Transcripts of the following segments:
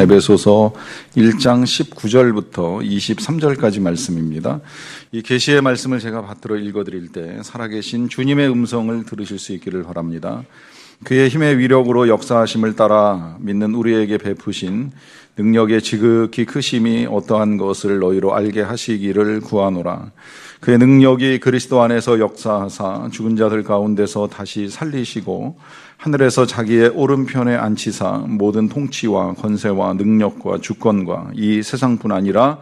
에베소서 1장 19절부터 23절까지 말씀입니다. 이 계시의 말씀을 제가 받들어 읽어드릴 때 살아계신 주님의 음성을 들으실 수 있기를 바랍니다. 그의 힘의 위력으로 역사하심을 따라 믿는 우리에게 베푸신 능력의 지극히 크심이 어떠한 것을 너희로 알게 하시기를 구하노라. 그의 능력이 그리스도 안에서 역사하사 죽은 자들 가운데서 다시 살리시고 하늘에서 자기의 오른편에 앉히사 모든 통치와 권세와 능력과 주권과 이 세상뿐 아니라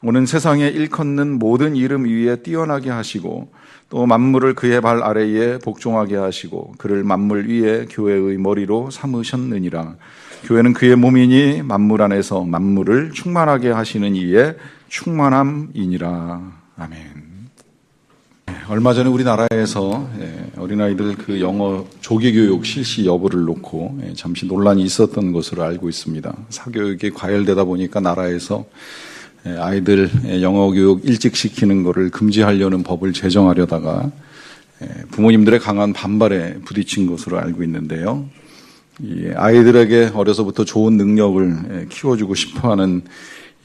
오는 세상에 일컫는 모든 이름 위에 뛰어나게 하시고 또 만물을 그의 발 아래에 복종하게 하시고 그를 만물 위에 교회의 머리로 삼으셨느니라. 교회는 그의 몸이니 만물 안에서 만물을 충만하게 하시는 이의 충만함이니라. 아멘. 얼마 전에 우리나라에서 어린아이들 그 영어 조기교육 실시 여부를 놓고 잠시 논란이 있었던 것으로 알고 있습니다. 사교육이 과열되다 보니까 나라에서 아이들 영어 교육 일찍 시키는 것을 금지하려는 법을 제정하려다가 부모님들의 강한 반발에 부딪힌 것으로 알고 있는데요. 이 아이들에게 어려서부터 좋은 능력을 키워주고 싶어하는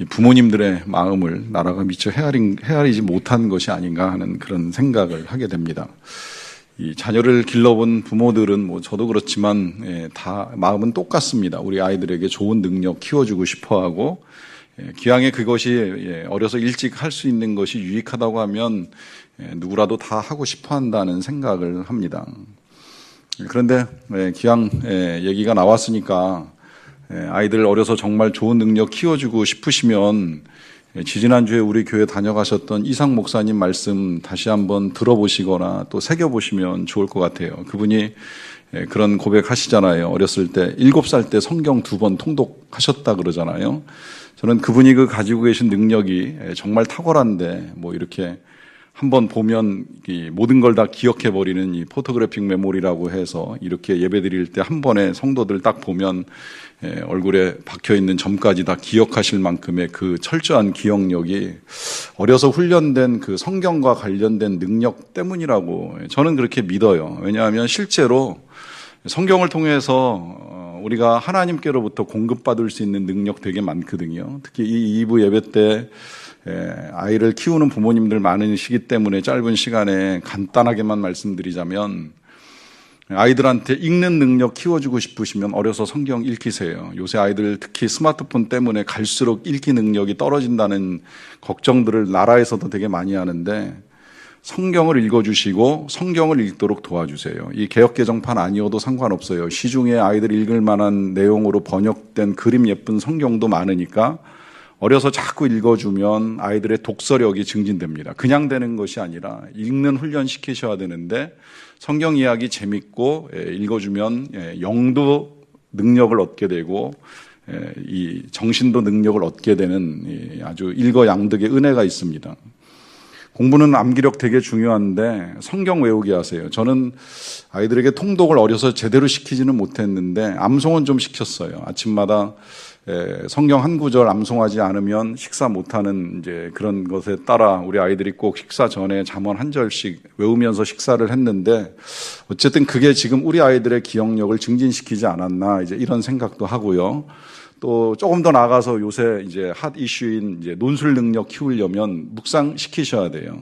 부모님들의 마음을 나라가 미처 헤아리지 못한 것이 아닌가 하는 그런 생각을 하게 됩니다. 이 자녀를 길러본 부모들은 저도 그렇지만 다 마음은 똑같습니다. 우리 아이들에게 좋은 능력 키워주고 싶어하고 기왕에 그것이 어려서 일찍 할 수 있는 것이 유익하다고 하면 누구라도 다 하고 싶어한다는 생각을 합니다. 그런데 기왕 얘기가 나왔으니까 아이들 어려서 정말 좋은 능력 키워주고 싶으시면 지지난주에 우리 교회 다녀가셨던 이상 목사님 말씀 다시 한번 들어보시거나 또 새겨보시면 좋을 것 같아요. 그분이 그런 고백하시잖아요. 어렸을 때 7살 때 성경 2번 통독하셨다 그러잖아요. 저는 그분이 가지고 계신 능력이 정말 탁월한데 이렇게 한번 보면 이 모든 걸 다 기억해버리는 이 포토그래픽 메모리라고 해서 이렇게 예배 드릴 때 한 번에 성도들 딱 보면 얼굴에 박혀있는 점까지 다 기억하실 만큼의 그 철저한 기억력이 어려서 훈련된 그 성경과 관련된 능력 때문이라고 저는 그렇게 믿어요. 왜냐하면 실제로 성경을 통해서 우리가 하나님께로부터 공급받을 수 있는 능력 되게 많거든요. 특히 이 2부 예배 때 아이를 키우는 부모님들 많으시기 때문에 짧은 시간에 간단하게만 말씀드리자면 아이들한테 읽는 능력 키워주고 싶으시면 어려서 성경 읽히세요. 요새 아이들 특히 스마트폰 때문에 갈수록 읽기 능력이 떨어진다는 걱정들을 나라에서도 되게 많이 하는데 성경을 읽어주시고 성경을 읽도록 도와주세요. 이 개역개정판 아니어도 상관없어요. 시중에 아이들 읽을 만한 내용으로 번역된 그림 예쁜 성경도 많으니까 어려서 자꾸 읽어주면 아이들의 독서력이 증진됩니다. 그냥 되는 것이 아니라 읽는 훈련 시키셔야 되는데 성경 이야기 재밌고 읽어주면 영도 능력을 얻게 되고 이 정신도 능력을 얻게 되는 아주 일거양득의 은혜가 있습니다. 공부는 암기력 되게 중요한데 성경 외우게 하세요. 저는 아이들에게 통독을 어려서 제대로 시키지는 못했는데 암송은 좀 시켰어요. 아침마다 성경 한 구절 암송하지 않으면 식사 못하는 이제 그런 것에 따라 우리 아이들이 꼭 식사 전에 잠언 한 절씩 외우면서 식사를 했는데 어쨌든 그게 지금 우리 아이들의 기억력을 증진시키지 않았나 이제 이런 생각도 하고요. 또 조금 더 나아가서 요새 이제 핫 이슈인 이제 논술 능력 키우려면 묵상 시키셔야 돼요.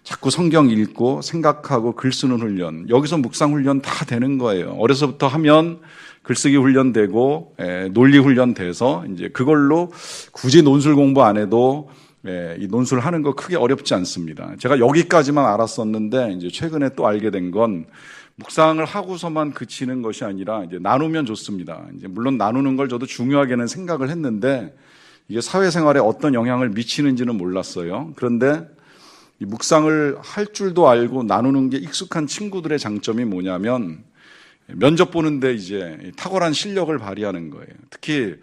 자꾸 성경 읽고 생각하고 글 쓰는 훈련. 여기서 묵상 훈련 다 되는 거예요. 어려서부터 하면 글쓰기 훈련되고 논리 훈련돼서 이제 그걸로 굳이 논술 공부 안 해도 이 논술 하는 거 크게 어렵지 않습니다. 제가 여기까지만 알았었는데 이제 최근에 또 알게 된 건 묵상을 하고서만 그치는 것이 아니라 이제 나누면 좋습니다. 이제 물론 나누는 걸 저도 중요하게는 생각을 했는데 이게 사회생활에 어떤 영향을 미치는지는 몰랐어요. 그런데 이 묵상을 할 줄도 알고 나누는 게 익숙한 친구들의 장점이 뭐냐면 면접 보는데 이제 탁월한 실력을 발휘하는 거예요. 특히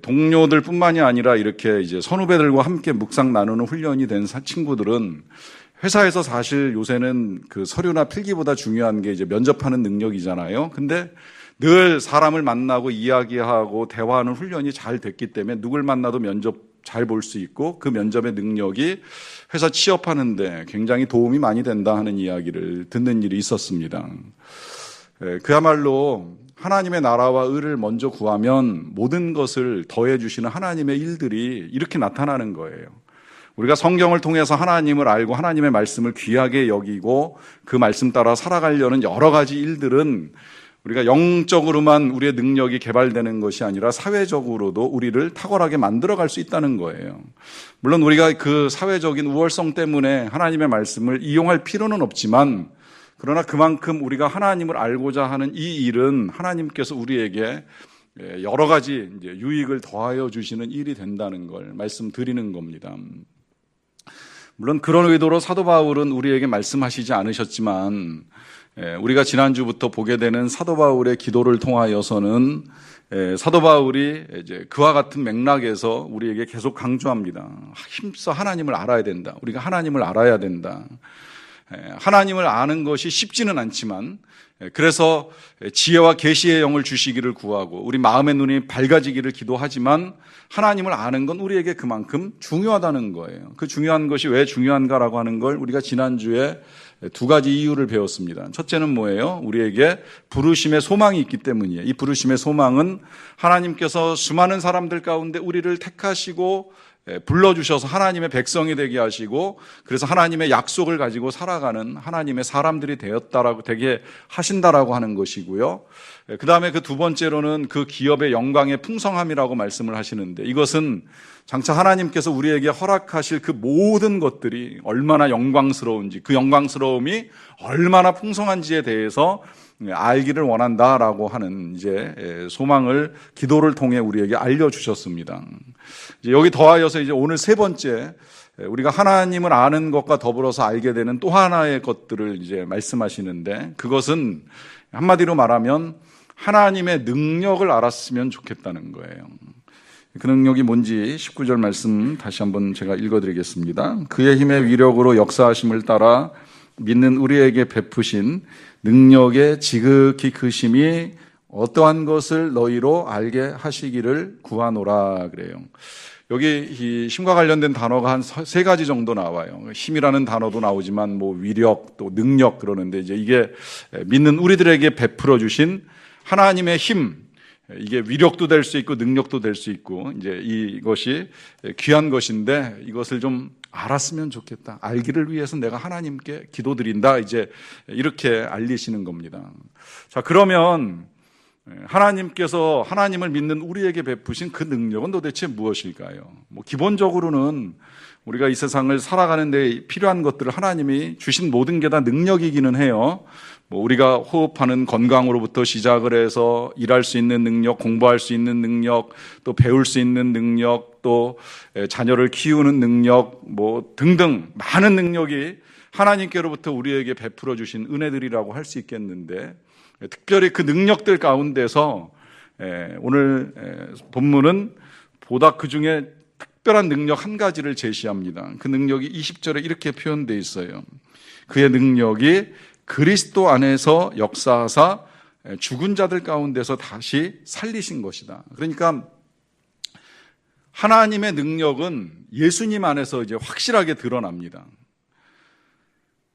동료들뿐만이 아니라 이렇게 이제 선후배들과 함께 묵상 나누는 훈련이 된 친구들은 회사에서 사실 요새는 그 서류나 필기보다 중요한 게 이제 면접하는 능력이잖아요. 근데 늘 사람을 만나고 이야기하고 대화하는 훈련이 잘 됐기 때문에 누굴 만나도 면접 잘 볼 수 있고 그 면접의 능력이 회사 취업하는데 굉장히 도움이 많이 된다 하는 이야기를 듣는 일이 있었습니다. 그야말로 하나님의 나라와 의를 먼저 구하면 모든 것을 더해 주시는 하나님의 일들이 이렇게 나타나는 거예요. 우리가 성경을 통해서 하나님을 알고 하나님의 말씀을 귀하게 여기고 그 말씀 따라 살아가려는 여러 가지 일들은 우리가 영적으로만 우리의 능력이 개발되는 것이 아니라 사회적으로도 우리를 탁월하게 만들어갈 수 있다는 거예요. 물론 우리가 그 사회적인 우월성 때문에 하나님의 말씀을 이용할 필요는 없지만, 그러나 그만큼 우리가 하나님을 알고자 하는 이 일은 하나님께서 우리에게 여러 가지 이제 유익을 더하여 주시는 일이 된다는 걸 말씀드리는 겁니다. 물론 그런 의도로 사도 바울은 우리에게 말씀하시지 않으셨지만, 우리가 지난주부터 보게 되는 사도 바울의 기도를 통하여서는 사도 바울이 이제 그와 같은 맥락에서 우리에게 계속 강조합니다. 힘써 하나님을 알아야 된다. 우리가 하나님을 알아야 된다. 하나님을 아는 것이 쉽지는 않지만, 그래서 지혜와 계시의 영을 주시기를 구하고 우리 마음의 눈이 밝아지기를 기도하지만, 하나님을 아는 건 우리에게 그만큼 중요하다는 거예요. 그 중요한 것이 왜 중요한가라고 하는 걸 우리가 지난주에 두 가지 이유를 배웠습니다. 첫째는 뭐예요? 우리에게 부르심의 소망이 있기 때문이에요. 이 부르심의 소망은 하나님께서 수많은 사람들 가운데 우리를 택하시고 불러주셔서 하나님의 백성이 되게 하시고, 그래서 하나님의 약속을 가지고 살아가는 하나님의 사람들이 되게 하신다라고 하는 것이고요. 그 다음에 그 두 번째로는 그 기업의 영광의 풍성함이라고 말씀을 하시는데, 이것은 장차 하나님께서 우리에게 허락하실 그 모든 것들이 얼마나 영광스러운지, 그 영광스러움이 얼마나 풍성한지에 대해서 알기를 원한다라고 하는 이제 소망을 기도를 통해 우리에게 알려주셨습니다. 이제 여기 더하여서 이제 오늘 세 번째, 우리가 하나님을 아는 것과 더불어서 알게 되는 또 하나의 것들을 이제 말씀하시는데, 그것은 한마디로 말하면 하나님의 능력을 알았으면 좋겠다는 거예요. 그 능력이 뭔지 19절 말씀 다시 한번 제가 읽어드리겠습니다. 그의 힘의 위력으로 역사하심을 따라 믿는 우리에게 베푸신 능력의 지극히 크심이 어떠한 것을 너희로 알게 하시기를 구하노라 그래요. 여기 이 힘과 관련된 단어가 한 세 가지 정도 나와요. 힘이라는 단어도 나오지만 뭐 위력 또 능력 그러는데, 이제 이게 믿는 우리들에게 베풀어 주신 하나님의 힘, 이게 위력도 될 수 있고 능력도 될 수 있고, 이제 이것이 귀한 것인데 이것을 좀 알았으면 좋겠다. 알기를 위해서 내가 하나님께 기도드린다. 이제 이렇게 알리시는 겁니다. 자, 그러면 하나님께서 하나님을 믿는 우리에게 베푸신 그 능력은 도대체 무엇일까요? 뭐 기본적으로는 우리가 이 세상을 살아가는 데 필요한 것들을 하나님이 주신 모든 게 다 능력이기는 해요. 뭐 우리가 호흡하는 건강으로부터 시작을 해서 일할 수 있는 능력, 공부할 수 있는 능력, 또 배울 수 있는 능력, 또 자녀를 키우는 능력, 뭐 등등 많은 능력이 하나님께로부터 우리에게 베풀어 주신 은혜들이라고 할 수 있겠는데, 특별히 그 능력들 가운데서 오늘 본문은 보다 그 중에 특별한 능력 한 가지를 제시합니다. 그 능력이 20절에 이렇게 표현되어 있어요. 그의 능력이 그리스도 안에서 역사하사 죽은 자들 가운데서 다시 살리신 것이다. 그러니까 하나님의 능력은 예수님 안에서 이제 확실하게 드러납니다.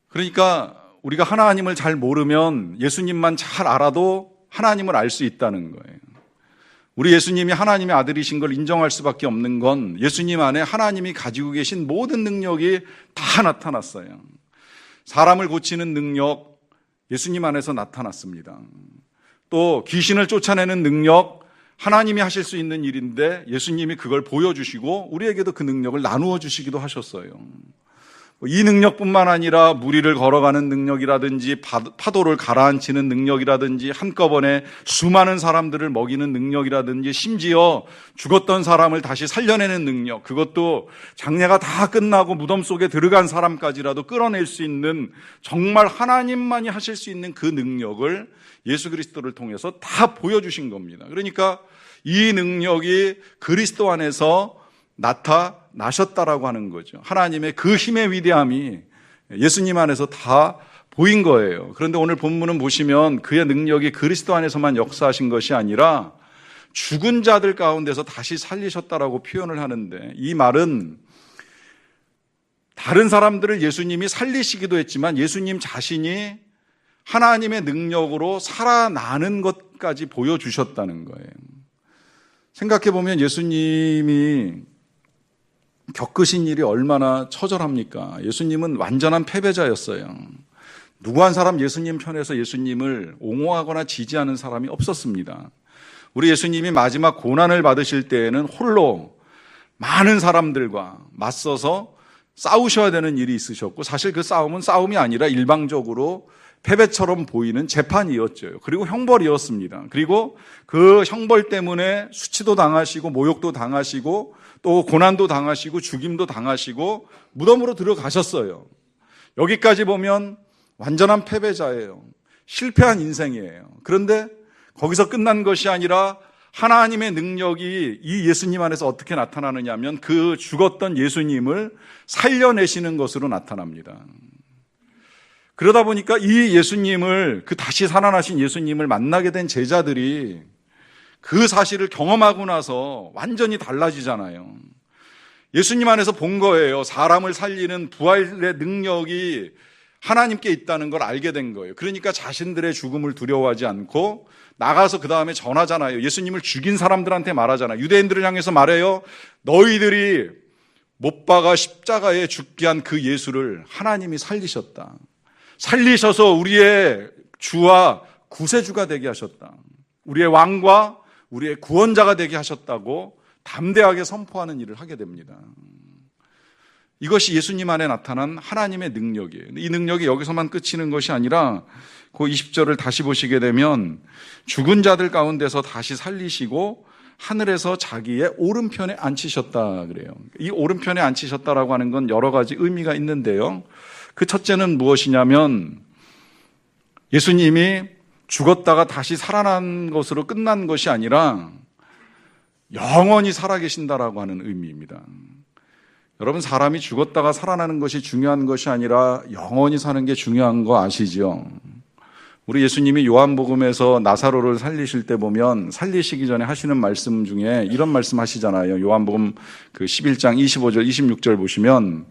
그러니까 우리가 하나님을 잘 모르면 예수님만 잘 알아도 하나님을 알 수 있다는 거예요. 우리 예수님이 하나님의 아들이신 걸 인정할 수밖에 없는 건 예수님 안에 하나님이 가지고 계신 모든 능력이 다 나타났어요. 사람을 고치는 능력 예수님 안에서 나타났습니다. 또 귀신을 쫓아내는 능력 하나님이 하실 수 있는 일인데 예수님이 그걸 보여주시고 우리에게도 그 능력을 나누어 주시기도 하셨어요. 이 능력뿐만 아니라 무리를 걸어가는 능력이라든지 파도를 가라앉히는 능력이라든지 한꺼번에 수많은 사람들을 먹이는 능력이라든지 심지어 죽었던 사람을 다시 살려내는 능력, 그것도 장례가 다 끝나고 무덤 속에 들어간 사람까지라도 끌어낼 수 있는 정말 하나님만이 하실 수 있는 그 능력을 예수 그리스도를 통해서 다 보여주신 겁니다. 그러니까 이 능력이 그리스도 안에서 나타나셨다라고 하는 거죠. 하나님의 그 힘의 위대함이 예수님 안에서 다 보인 거예요. 그런데 오늘 본문은 보시면 그의 능력이 그리스도 안에서만 역사하신 것이 아니라 죽은 자들 가운데서 다시 살리셨다라고 표현을 하는데, 이 말은 다른 사람들을 예수님이 살리시기도 했지만 예수님 자신이 하나님의 능력으로 살아나는 것까지 보여주셨다는 거예요. 생각해보면 예수님이 겪으신 일이 얼마나 처절합니까? 예수님은 완전한 패배자였어요. 누구 한 사람 예수님 편에서 예수님을 옹호하거나 지지하는 사람이 없었습니다. 우리 예수님이 마지막 고난을 받으실 때에는 홀로 많은 사람들과 맞서서 싸우셔야 되는 일이 있으셨고, 사실 그 싸움은 싸움이 아니라 일방적으로 패배처럼 보이는 재판이었죠. 그리고 형벌이었습니다. 그리고 그 형벌 때문에 수치도 당하시고 모욕도 당하시고 또 고난도 당하시고 죽임도 당하시고 무덤으로 들어가셨어요. 여기까지 보면 완전한 패배자예요. 실패한 인생이에요. 그런데 거기서 끝난 것이 아니라 하나님의 능력이 이 예수님 안에서 어떻게 나타나느냐 하면 그 죽었던 예수님을 살려내시는 것으로 나타납니다. 그러다 보니까 이 예수님을, 그 다시 살아나신 예수님을 만나게 된 제자들이 그 사실을 경험하고 나서 완전히 달라지잖아요. 예수님 안에서 본 거예요. 사람을 살리는 부활의 능력이 하나님께 있다는 걸 알게 된 거예요. 그러니까 자신들의 죽음을 두려워하지 않고 나가서 그 다음에 전하잖아요. 예수님을 죽인 사람들한테 말하잖아요. 유대인들을 향해서 말해요. 너희들이 못 박아 십자가에 죽게 한 그 예수를 하나님이 살리셨다. 살리셔서 우리의 주와 구세주가 되게 하셨다. 우리의 왕과 우리의 구원자가 되게 하셨다고 담대하게 선포하는 일을 하게 됩니다. 이것이 예수님 안에 나타난 하나님의 능력이에요. 이 능력이 여기서만 그치는 것이 아니라 그 20절을 다시 보시게 되면 죽은 자들 가운데서 다시 살리시고 하늘에서 자기의 오른편에 앉히셨다 그래요. 이 오른편에 앉히셨다라고 하는 건 여러 가지 의미가 있는데요. 그 첫째는 무엇이냐면 예수님이 죽었다가 다시 살아난 것으로 끝난 것이 아니라 영원히 살아계신다라고 하는 의미입니다. 여러분, 사람이 죽었다가 살아나는 것이 중요한 것이 아니라 영원히 사는 게 중요한 거 아시죠? 우리 예수님이 요한복음에서 나사로를 살리실 때 보면 살리시기 전에 하시는 말씀 중에 이런 말씀 하시잖아요. 요한복음 그 11장 25절 26절 보시면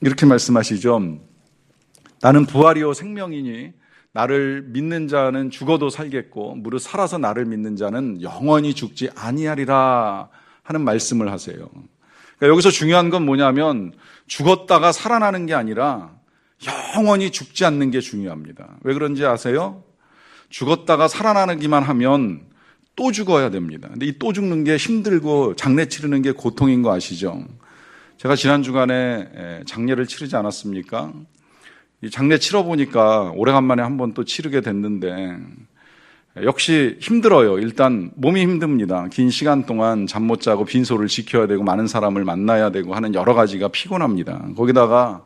이렇게 말씀하시죠. 나는 부활이요 생명이니 나를 믿는 자는 죽어도 살겠고 무릇 살아서 나를 믿는 자는 영원히 죽지 아니하리라 하는 말씀을 하세요. 그러니까 여기서 중요한 건 뭐냐면 죽었다가 살아나는 게 아니라 영원히 죽지 않는 게 중요합니다. 왜 그런지 아세요? 죽었다가 살아나기만 하면 또 죽어야 됩니다. 근데 이 또 죽는 게 힘들고 장례 치르는 게 고통인 거 아시죠? 제가 지난 주간에 장례를 치르지 않았습니까? 이 장례 치러보니까 오래간만에 한번 또 치르게 됐는데 역시 힘들어요. 일단 몸이 힘듭니다. 긴 시간 동안 잠 못 자고 빈소를 지켜야 되고 많은 사람을 만나야 되고 하는 여러 가지가 피곤합니다. 거기다가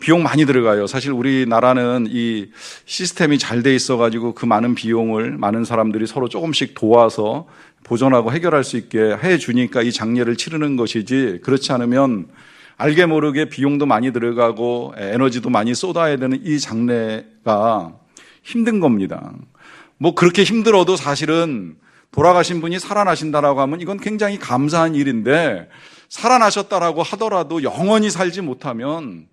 비용 많이 들어가요. 사실 우리나라는 이 시스템이 잘 돼 있어가지고 그 많은 비용을 많은 사람들이 서로 조금씩 도와서 보존하고 해결할 수 있게 해주니까 이 장례를 치르는 것이지, 그렇지 않으면 알게 모르게 비용도 많이 들어가고 에너지도 많이 쏟아야 되는 이 장례가 힘든 겁니다. 뭐 그렇게 힘들어도 사실은 돌아가신 분이 살아나신다라고 하면 이건 굉장히 감사한 일인데, 살아나셨다라고 하더라도 영원히 살지 못하면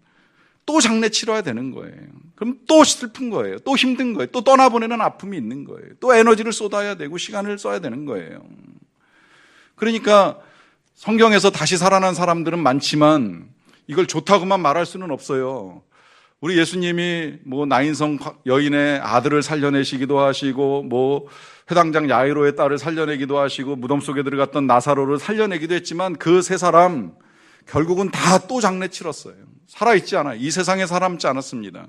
또 장례 치러야 되는 거예요. 그럼 또 슬픈 거예요. 또 힘든 거예요. 또 떠나보내는 아픔이 있는 거예요. 또 에너지를 쏟아야 되고 시간을 써야 되는 거예요. 그러니까 성경에서 다시 살아난 사람들은 많지만 이걸 좋다고만 말할 수는 없어요. 우리 예수님이 뭐 나인성 여인의 아들을 살려내시기도 하시고, 뭐 회당장 야이로의 딸을 살려내기도 하시고, 무덤 속에 들어갔던 나사로를 살려내기도 했지만 그 세 사람 결국은 다 또 장례 치렀어요. 살아있지 않아요. 이 세상에 살아남지 않았습니다.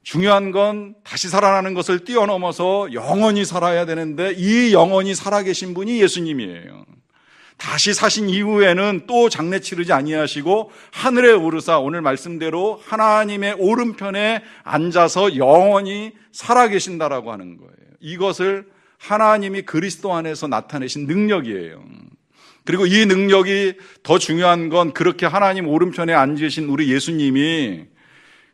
중요한 건 다시 살아나는 것을 뛰어넘어서 영원히 살아야 되는데, 이 영원히 살아계신 분이 예수님이에요. 다시 사신 이후에는 또 장례 치르지 아니하시고 하늘에 오르사 오늘 말씀대로 하나님의 오른편에 앉아서 영원히 살아계신다라고 하는 거예요. 이것을 하나님이 그리스도 안에서 나타내신 능력이에요. 그리고 이 능력이 더 중요한 건 그렇게 하나님 오른편에 앉으신 우리 예수님이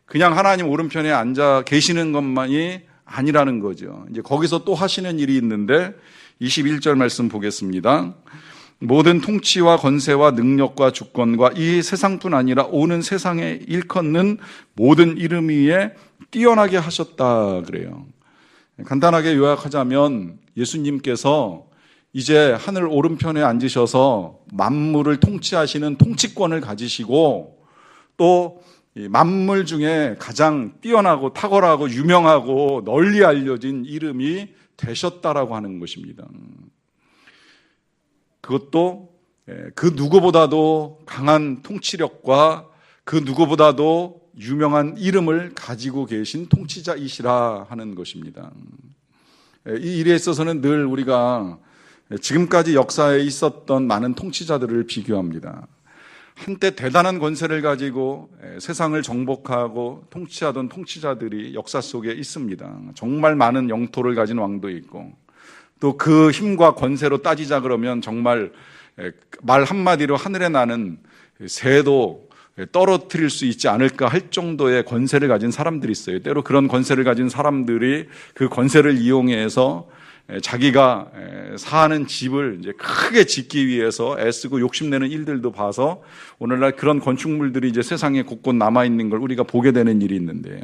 그냥 하나님 오른편에 앉아 계시는 것만이 아니라는 거죠. 이제 거기서 또 하시는 일이 있는데 21절 말씀 보겠습니다. 모든 통치와 권세와 능력과 주권과 이 세상뿐 아니라 오는 세상에 일컫는 모든 이름 위에 뛰어나게 하셨다 그래요. 간단하게 요약하자면 예수님께서 이제 하늘 오른편에 앉으셔서 만물을 통치하시는 통치권을 가지시고 또 만물 중에 가장 뛰어나고 탁월하고 유명하고 널리 알려진 이름이 되셨다라고 하는 것입니다. 그것도 그 누구보다도 강한 통치력과 그 누구보다도 유명한 이름을 가지고 계신 통치자이시라 하는 것입니다. 이 일에 있어서는 늘 우리가 지금까지 역사에 있었던 많은 통치자들을 비교합니다. 한때 대단한 권세를 가지고 세상을 정복하고 통치하던 통치자들이 역사 속에 있습니다. 정말 많은 영토를 가진 왕도 있고 또 그 힘과 권세로 따지자 그러면 정말 말 한마디로 하늘에 나는 새도 떨어뜨릴 수 있지 않을까 할 정도의 권세를 가진 사람들이 있어요. 때로 그런 권세를 가진 사람들이 그 권세를 이용해서 자기가 사는 집을 이제 크게 짓기 위해서 애쓰고 욕심내는 일들도 봐서 오늘날 그런 건축물들이 이제 세상에 곳곳 남아있는 걸 우리가 보게 되는 일이 있는데요.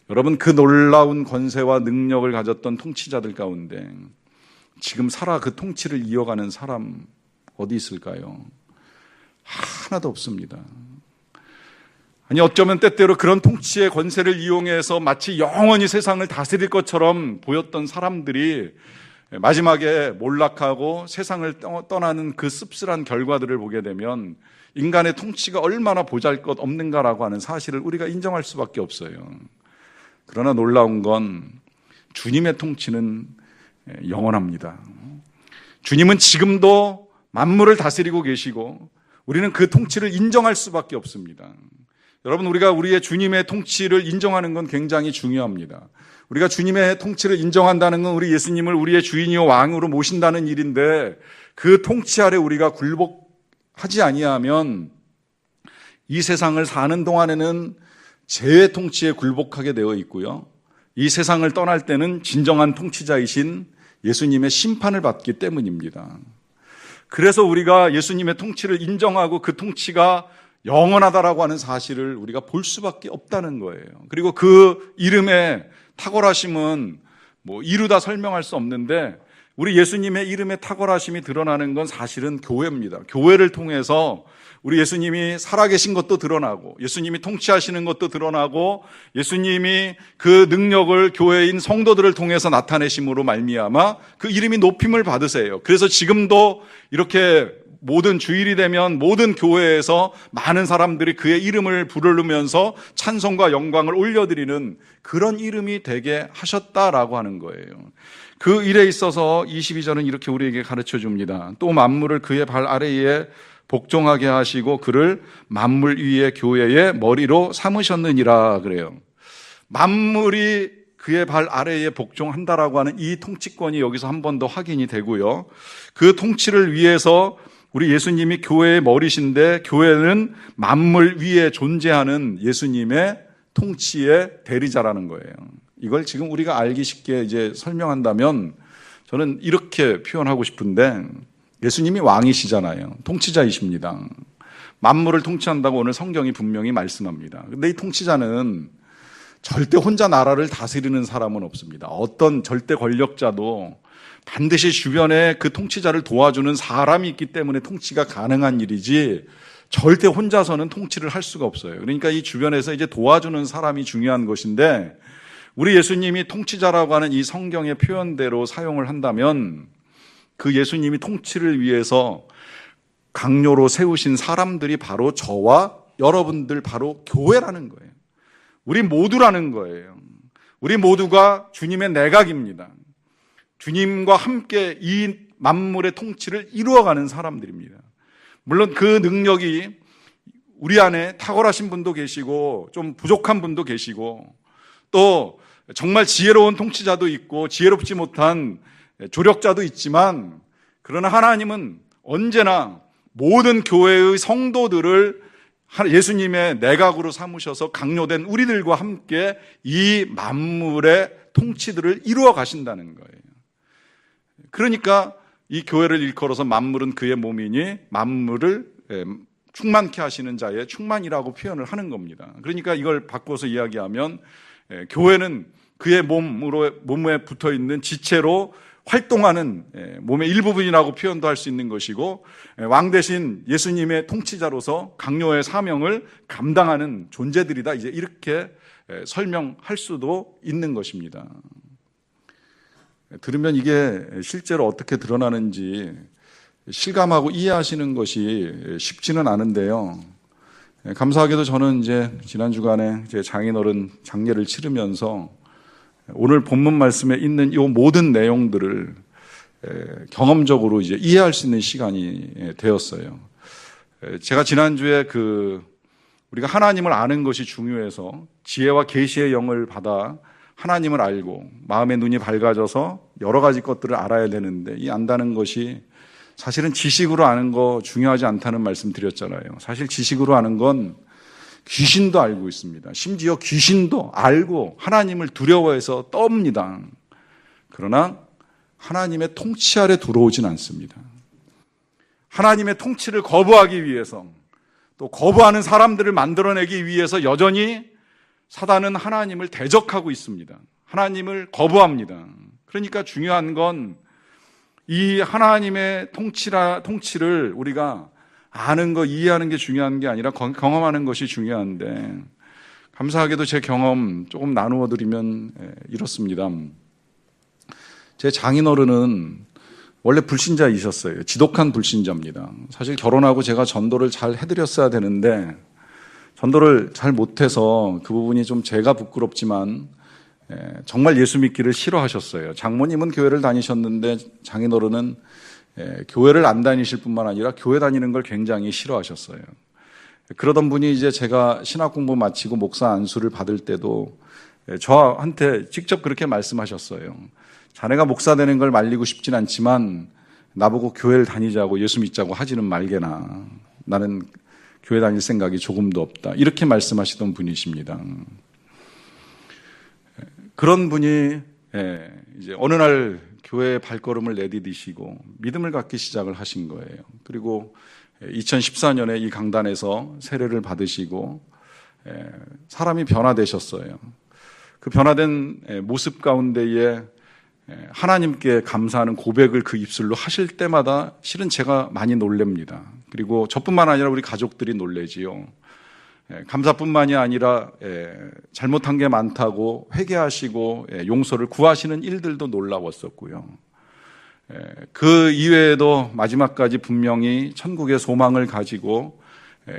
여러분, 그 놀라운 권세와 능력을 가졌던 통치자들 가운데 지금 살아 그 통치를 이어가는 사람 어디 있을까요? 하나도 없습니다. 아니 어쩌면 때때로 그런 통치의 권세를 이용해서 마치 영원히 세상을 다스릴 것처럼 보였던 사람들이 마지막에 몰락하고 세상을 떠나는 그 씁쓸한 결과들을 보게 되면 인간의 통치가 얼마나 보잘것없는가라고 하는 사실을 우리가 인정할 수밖에 없어요. 그러나 놀라운 건 주님의 통치는 영원합니다. 주님은 지금도 만물을 다스리고 계시고 우리는 그 통치를 인정할 수밖에 없습니다. 여러분, 우리가 우리의 주님의 통치를 인정하는 건 굉장히 중요합니다. 우리가 주님의 통치를 인정한다는 건 우리 예수님을 우리의 주인이요 왕으로 모신다는 일인데 그 통치 아래 우리가 굴복하지 아니하면 이 세상을 사는 동안에는 죄의 통치에 굴복하게 되어 있고요. 이 세상을 떠날 때는 진정한 통치자이신 예수님의 심판을 받기 때문입니다. 그래서 우리가 예수님의 통치를 인정하고 그 통치가 영원하다라고 하는 사실을 우리가 볼 수밖에 없다는 거예요. 그리고 그 이름의 탁월하심은 이루다 설명할 수 없는데 우리 예수님의 이름의 탁월하심이 드러나는 건 사실은 교회입니다. 교회를 통해서 우리 예수님이 살아계신 것도 드러나고 예수님이 통치하시는 것도 드러나고 예수님이 그 능력을 교회인 성도들을 통해서 나타내심으로 말미암아 그 이름이 높임을 받으세요. 그래서 지금도 이렇게 모든 주일이 되면 모든 교회에서 많은 사람들이 그의 이름을 부르면서 찬송과 영광을 올려드리는 그런 이름이 되게 하셨다라고 하는 거예요. 그 일에 있어서 22절은 이렇게 우리에게 가르쳐 줍니다. 또 만물을 그의 발 아래에 복종하게 하시고 그를 만물 위의 교회의 머리로 삼으셨느니라 그래요. 만물이 그의 발 아래에 복종한다라고 하는 이 통치권이 여기서 한 번 더 확인이 되고요. 그 통치를 위해서 우리 예수님이 교회의 머리신데 교회는 만물 위에 존재하는 예수님의 통치의 대리자라는 거예요. 이걸 지금 우리가 알기 쉽게 이제 설명한다면 저는 이렇게 표현하고 싶은데 예수님이 왕이시잖아요. 통치자이십니다. 만물을 통치한다고 오늘 성경이 분명히 말씀합니다. 근데 이 통치자는 절대 혼자 나라를 다스리는 사람은 없습니다. 어떤 절대 권력자도 반드시 주변에 그 통치자를 도와주는 사람이 있기 때문에 통치가 가능한 일이지 절대 혼자서는 통치를 할 수가 없어요. 그러니까 이 주변에서 이제 도와주는 사람이 중요한 것인데 우리 예수님이 통치자라고 하는 이 성경의 표현대로 사용을 한다면 그 예수님이 통치를 위해서 강요로 세우신 사람들이 바로 저와 여러분들 바로 교회라는 거예요. 우리 모두라는 거예요. 우리 모두가 주님의 내각입니다. 주님과 함께 이 만물의 통치를 이루어가는 사람들입니다. 물론 그 능력이 우리 안에 탁월하신 분도 계시고 좀 부족한 분도 계시고 또 정말 지혜로운 통치자도 있고 지혜롭지 못한 조력자도 있지만 그러나 하나님은 언제나 모든 교회의 성도들을 예수님의 내각으로 삼으셔서 강요된 우리들과 함께 이 만물의 통치들을 이루어 가신다는 거예요. 그러니까 이 교회를 일컬어서 만물은 그의 몸이니 만물을 충만케 하시는 자의 충만이라고 표현을 하는 겁니다. 그러니까 이걸 바꿔서 이야기하면 교회는 그의 몸에 붙어 있는 지체로 활동하는 몸의 일부분이라고 표현도 할 수 있는 것이고, 왕 대신 예수님의 통치자로서 강요의 사명을 감당하는 존재들이다, 이제 이렇게 설명할 수도 있는 것입니다. 들으면 이게 실제로 어떻게 드러나는지 실감하고 이해하시는 것이 쉽지는 않은데요. 감사하게도 저는 이제 지난 주간에 제 장인어른 장례를 치르면서 오늘 본문 말씀에 있는 이 모든 내용들을 경험적으로 이제 이해할 수 있는 시간이 되었어요. 제가 지난주에 우리가 하나님을 아는 것이 중요해서 지혜와 계시의 영을 받아 하나님을 알고 마음의 눈이 밝아져서 여러 가지 것들을 알아야 되는데, 이 안다는 것이 사실은 지식으로 아는 거 중요하지 않다는 말씀 드렸잖아요. 사실 지식으로 아는 건 귀신도 알고 있습니다. 심지어 귀신도 알고 하나님을 두려워해서 떱니다. 그러나 하나님의 통치 아래 들어오진 않습니다. 하나님의 통치를 거부하기 위해서, 또 거부하는 사람들을 만들어내기 위해서 여전히 사단은 하나님을 대적하고 있습니다. 하나님을 거부합니다. 그러니까 중요한 건 이 하나님의 통치를 우리가 아는 거, 이해하는 게 중요한 게 아니라 경험하는 것이 중요한데, 감사하게도 제 경험 조금 나누어 드리면 이렇습니다. 제 장인어른은 원래 불신자이셨어요. 지독한 불신자입니다. 사실 결혼하고 제가 전도를 잘 해드렸어야 되는데 전도를 잘 못해서 그 부분이 좀 제가 부끄럽지만 정말 예수 믿기를 싫어하셨어요. 장모님은 교회를 다니셨는데 장인어른은 교회를 안 다니실 뿐만 아니라 교회 다니는 걸 굉장히 싫어하셨어요. 그러던 분이 이제 제가 신학 공부 마치고 목사 안수를 받을 때도 저한테 직접 그렇게 말씀하셨어요. 자네가 목사 되는 걸 말리고 싶진 않지만 나보고 교회를 다니자고 예수 믿자고 하지는 말게나. 나는 교회 다닐 생각이 조금도 없다. 이렇게 말씀하시던 분이십니다. 그런 분이 이제 어느 날 교회에 발걸음을 내디디시고 믿음을 갖기 시작을 하신 거예요. 그리고 2014년에 이 강단에서 세례를 받으시고 사람이 변화되셨어요. 그 변화된 모습 가운데에 하나님께 감사하는 고백을 그 입술로 하실 때마다 실은 제가 많이 놀랍니다. 그리고 저뿐만 아니라 우리 가족들이 놀래지요. 감사뿐만이 아니라 잘못한 게 많다고 회개하시고 용서를 구하시는 일들도 놀라웠었고요. 그 이외에도 마지막까지 분명히 천국의 소망을 가지고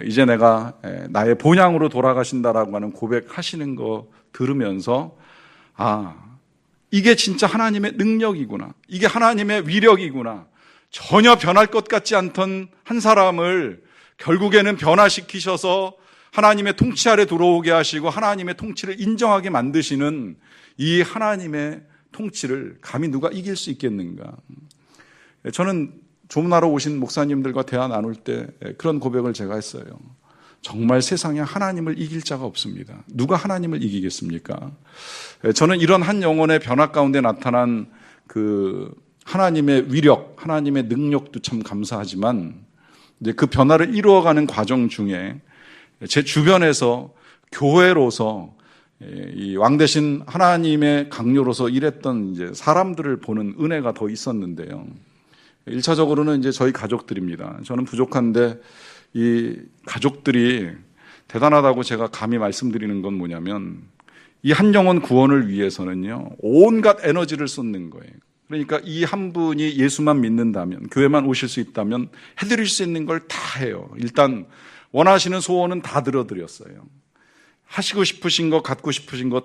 이제 내가 나의 본향으로 돌아가신다라고 하는 고백하시는 거 들으면서, 이게 진짜 하나님의 능력이구나, 이게 하나님의 위력이구나, 전혀 변할 것 같지 않던 한 사람을 결국에는 변화시키셔서 하나님의 통치 아래 들어오게 하시고 하나님의 통치를 인정하게 만드시는 이 하나님의 통치를 감히 누가 이길 수 있겠는가. 저는 조문하러 오신 목사님들과 대화 나눌 때 그런 고백을 제가 했어요. 정말 세상에 하나님을 이길 자가 없습니다. 누가 하나님을 이기겠습니까? 저는 이런 한 영혼의 변화 가운데 나타난 그 하나님의 위력, 하나님의 능력도 참 감사하지만 이제 그 변화를 이루어가는 과정 중에 제 주변에서 교회로서 이 왕 대신 하나님의 강요로서 일했던 이제 사람들을 보는 은혜가 더 있었는데요. 1차적으로는 이제 저희 가족들입니다. 저는 부족한데 이 가족들이 대단하다고 제가 감히 말씀드리는 건 뭐냐면, 이 한 영혼 구원을 위해서는요, 온갖 에너지를 쏟는 거예요. 그러니까 이 한 분이 예수만 믿는다면, 교회만 오실 수 있다면 해드릴 수 있는 걸 다 해요. 일단 원하시는 소원은 다 들어드렸어요. 하시고 싶으신 거, 갖고 싶으신 거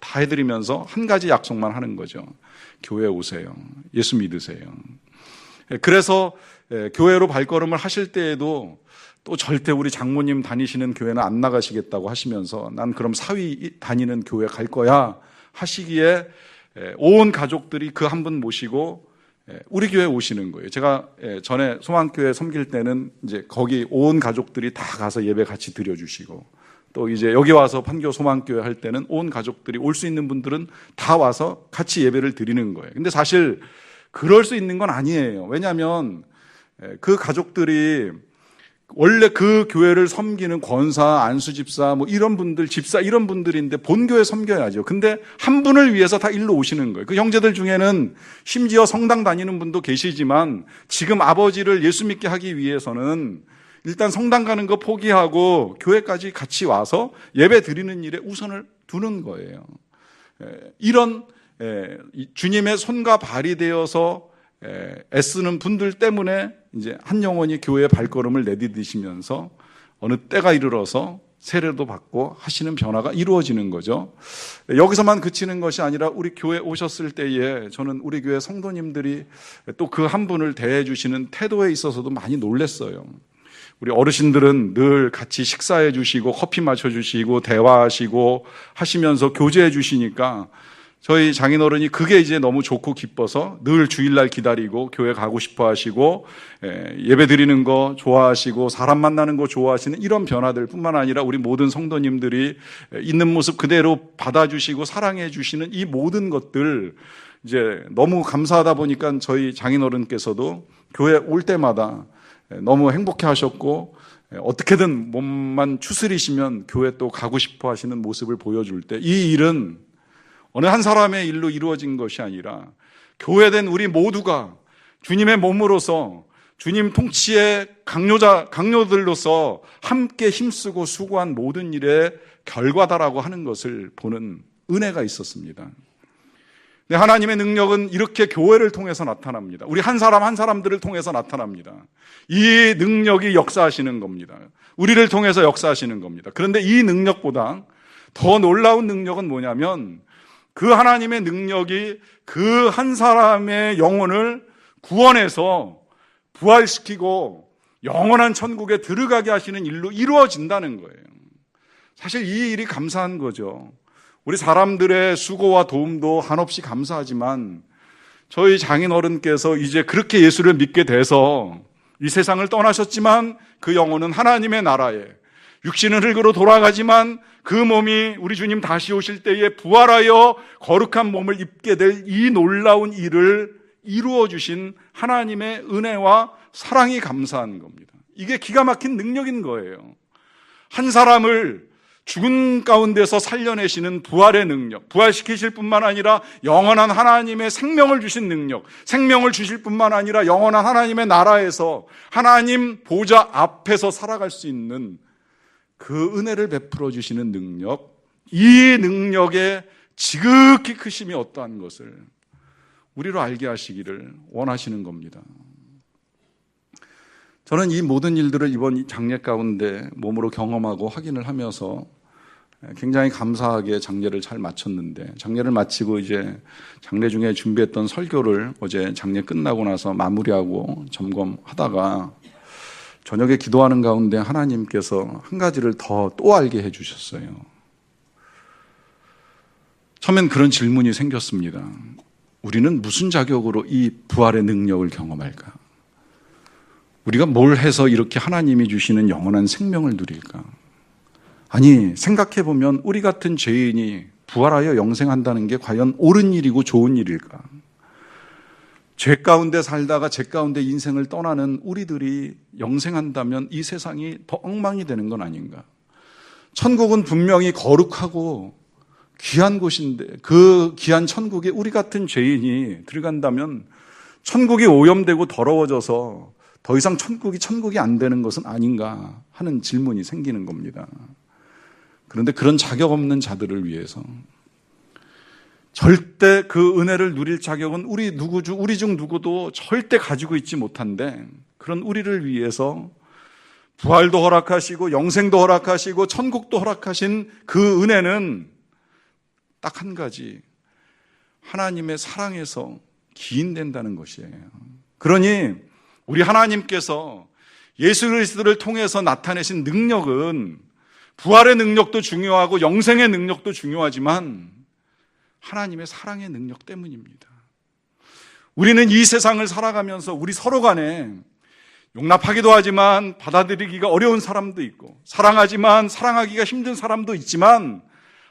다 해드리면서 한 가지 약속만 하는 거죠. 교회 오세요. 예수 믿으세요. 그래서 교회로 발걸음을 하실 때에도 또 절대 우리 장모님 다니시는 교회는 안 나가시겠다고 하시면서, 난 그럼 사위 다니는 교회 갈 거야 하시기에 온 가족들이 그 한 분 모시고 우리 교회 오시는 거예요. 제가 전에 소망교회 섬길 때는 이제 거기 온 가족들이 다 가서 예배 같이 드려주시고, 또 이제 여기 와서 판교 소망교회 할 때는 온 가족들이, 올 수 있는 분들은 다 와서 같이 예배를 드리는 거예요. 근데 사실 그럴 수 있는 건 아니에요. 왜냐하면 그 가족들이 원래 그 교회를 섬기는 권사, 안수집사, 뭐 이런 분들, 집사 이런 분들인데 본교회 섬겨야죠. 근데 한 분을 위해서 다 일로 오시는 거예요. 그 형제들 중에는 심지어 성당 다니는 분도 계시지만 지금 아버지를 예수 믿게 하기 위해서는 일단 성당 가는 거 포기하고 교회까지 같이 와서 예배 드리는 일에 우선을 두는 거예요. 이런 주님의 손과 발이 되어서 애쓰는 분들 때문에 이제 한 영혼이 교회의 발걸음을 내디디시면서 어느 때가 이르러서 세례도 받고 하시는 변화가 이루어지는 거죠. 여기서만 그치는 것이 아니라 우리 교회 오셨을 때에 저는 우리 교회 성도님들이 또 그 한 분을 대해 주시는 태도에 있어서도 많이 놀랐어요. 우리 어르신들은 늘 같이 식사해 주시고 커피 마셔 주시고 대화하시고 하시면서 교제해 주시니까 저희 장인어른이 그게 이제 너무 좋고 기뻐서 늘 주일날 기다리고 교회 가고 싶어 하시고 예배 드리는 거 좋아하시고 사람 만나는 거 좋아하시는 이런 변화들 뿐만 아니라 우리 모든 성도님들이 있는 모습 그대로 받아주시고 사랑해 주시는 이 모든 것들 이제 너무 감사하다 보니까 저희 장인어른께서도 교회 올 때마다 너무 행복해 하셨고 어떻게든 몸만 추스리시면 교회 또 가고 싶어 하시는 모습을 보여줄 때 이 일은 어느 한 사람의 일로 이루어진 것이 아니라 교회된 우리 모두가 주님의 몸으로서 주님 통치의 강요들로서 함께 힘쓰고 수고한 모든 일의 결과다라고 하는 것을 보는 은혜가 있었습니다. 네, 하나님의 능력은 이렇게 교회를 통해서 나타납니다. 우리 한 사람 한 사람들을 통해서 나타납니다. 이 능력이 역사하시는 겁니다. 우리를 통해서 역사하시는 겁니다. 그런데 이 능력보다 더 놀라운 능력은 뭐냐면 그 하나님의 능력이 그 한 사람의 영혼을 구원해서 부활시키고 영원한 천국에 들어가게 하시는 일로 이루어진다는 거예요. 사실 이 일이 감사한 거죠. 우리 사람들의 수고와 도움도 한없이 감사하지만 저희 장인어른께서 이제 그렇게 예수를 믿게 돼서 이 세상을 떠나셨지만 그 영혼은 하나님의 나라에 육신은 흙으로 돌아가지만 그 몸이 우리 주님 다시 오실 때에 부활하여 거룩한 몸을 입게 될 이 놀라운 일을 이루어 주신 하나님의 은혜와 사랑이 감사한 겁니다. 이게 기가 막힌 능력인 거예요. 한 사람을 죽은 가운데서 살려내시는 부활의 능력, 부활시키실 뿐만 아니라 영원한 하나님의 생명을 주신 능력, 생명을 주실 뿐만 아니라 영원한 하나님의 나라에서 하나님 보좌 앞에서 살아갈 수 있는 그 은혜를 베풀어 주시는 능력, 이 능력의 지극히 크심이 어떠한 것을 우리로 알게 하시기를 원하시는 겁니다. 저는 이 모든 일들을 이번 장례 가운데 몸으로 경험하고 확인을 하면서 굉장히 감사하게 장례를 잘 마쳤는데, 장례를 마치고 이제 장례 중에 준비했던 설교를 어제 장례 끝나고 나서 마무리하고 점검하다가 저녁에 기도하는 가운데 하나님께서 한 가지를 또 알게 해주셨어요. 처음엔 그런 질문이 생겼습니다. 우리는 무슨 자격으로 이 부활의 능력을 경험할까? 우리가 뭘 해서 이렇게 하나님이 주시는 영원한 생명을 누릴까? 아니, 생각해보면 우리 같은 죄인이 부활하여 영생한다는 게 과연 옳은 일이고 좋은 일일까? 죄 가운데 살다가 죄 가운데 인생을 떠나는 우리들이 영생한다면 이 세상이 더 엉망이 되는 건 아닌가? 천국은 분명히 거룩하고 귀한 곳인데 그 귀한 천국에 우리 같은 죄인이 들어간다면 천국이 오염되고 더러워져서 더 이상 천국이 안 되는 것은 아닌가 하는 질문이 생기는 겁니다. 그런데 그런 자격 없는 자들을 위해서 절대 그 은혜를 누릴 자격은 우리 중 누구도 절대 가지고 있지 못한데, 그런 우리를 위해서 부활도 허락하시고 영생도 허락하시고 천국도 허락하신 그 은혜는 딱 한 가지, 하나님의 사랑에서 기인된다는 것이에요. 그러니 우리 하나님께서 예수 그리스도를 통해서 나타내신 능력은 부활의 능력도 중요하고 영생의 능력도 중요하지만 하나님의 사랑의 능력 때문입니다. 우리는 이 세상을 살아가면서 우리 서로 간에 용납하기도 하지만 받아들이기가 어려운 사람도 있고, 사랑하지만 사랑하기가 힘든 사람도 있지만,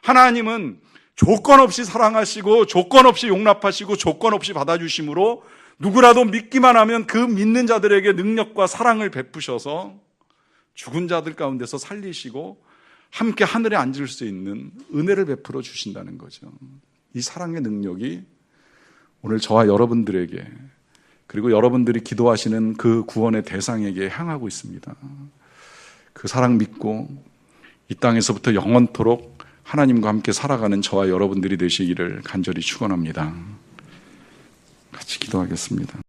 하나님은 조건 없이 사랑하시고 조건 없이 용납하시고 조건 없이 받아주심으로 누구라도 믿기만 하면 그 믿는 자들에게 능력과 사랑을 베푸셔서 죽은 자들 가운데서 살리시고 함께 하늘에 앉을 수 있는 은혜를 베풀어 주신다는 거죠. 이 사랑의 능력이 오늘 저와 여러분들에게, 그리고 여러분들이 기도하시는 그 구원의 대상에게 향하고 있습니다. 그 사랑 믿고 이 땅에서부터 영원토록 하나님과 함께 살아가는 저와 여러분들이 되시기를 간절히 축원합니다. 같이 기도하겠습니다.